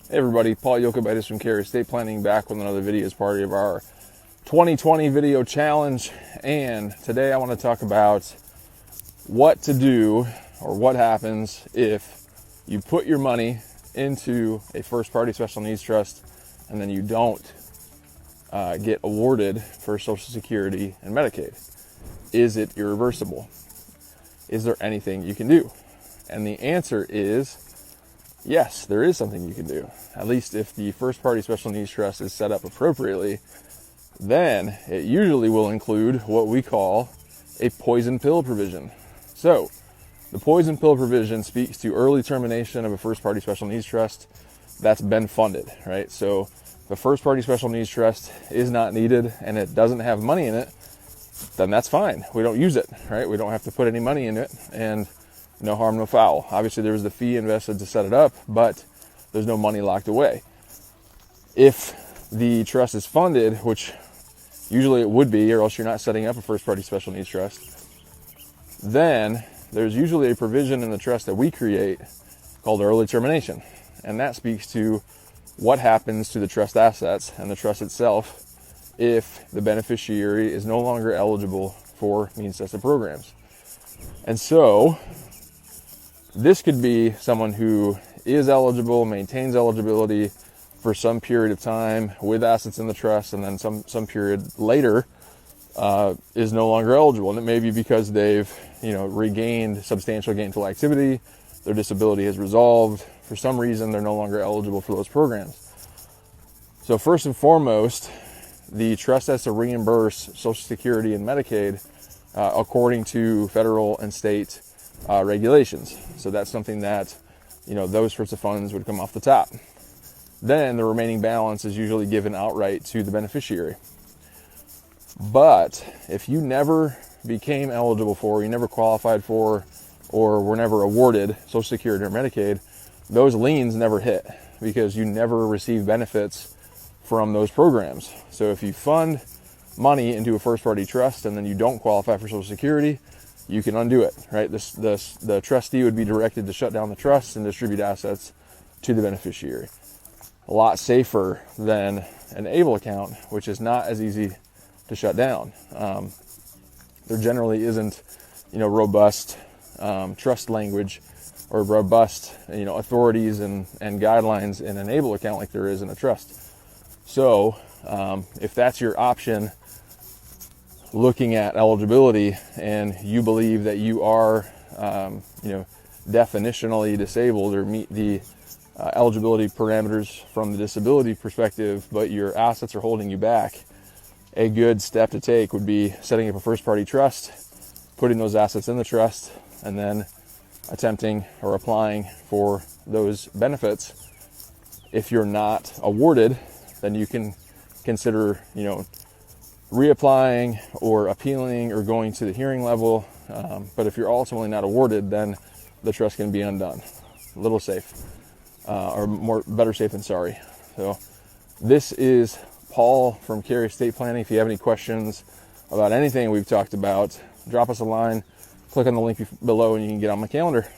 Hey everybody, Paul Yokobitis from Cary Estate Planning, back with another video as part of our 2020 video challenge. And today I want to talk about what to do or what happens if you put your money into a first party special needs trust and then you don't get awarded for Social Security and Medicaid. Is it irreversible? Is there anything you can do? And the answer is yes, there is something you can do. At least if the first party special needs trust is set up appropriately, then it usually will include what we call a poison pill provision. So the poison pill provision speaks to early termination of a first party special needs trust that's been funded, right? So the first party special needs trust is not needed and it doesn't have money in it, then that's fine. We don't use it, right? We don't have to put any money in it, and no harm, no foul. Obviously, there was the fee invested to set it up, but there's no money locked away. If the trust is funded, which usually it would be, or else you're not setting up a first-party special needs trust, then there's usually a provision in the trust that we create called early termination. And that speaks to what happens to the trust assets and the trust itself if the beneficiary is no longer eligible for means-tested programs. And so this could be someone who is eligible, maintains eligibility for some period of time with assets in the trust, and then some period later is no longer eligible. And it may be because they've regained substantial gainful activity, their disability has resolved, for some reason they're no longer eligible for those programs. So first and foremost, the trust has to reimburse Social Security and Medicaid according to federal and state regulations. So that's something that, those sorts of funds would come off the top. Then the remaining balance is usually given outright to the beneficiary. But if you never became eligible for, you never qualified for, or were never awarded Social Security or Medicaid, those liens never hit because you never received benefits from those programs. So if you fund money into a first party trust and then you don't qualify for Social Security, you can undo it, right? The trustee would be directed to shut down the trust and distribute assets to the beneficiary. A lot safer than an ABLE account, which is not as easy to shut down. There generally isn't, robust trust language or robust, authorities and guidelines in an ABLE account like there is in a trust. So if that's your option, looking at eligibility, and you believe that you are, definitionally disabled or meet the eligibility parameters from the disability perspective, but your assets are holding you back, a good step to take would be setting up a first-party trust, putting those assets in the trust, and then attempting or applying for those benefits. If you're not awarded, then you can consider, reapplying or appealing or going to the hearing level. But if you're ultimately not awarded, then the trust can be undone. A little safe, or better safe than sorry. So this is Paul from Cary Estate Planning. If you have any questions about anything we've talked about, drop us a line, click on the link below, and you can get on my calendar.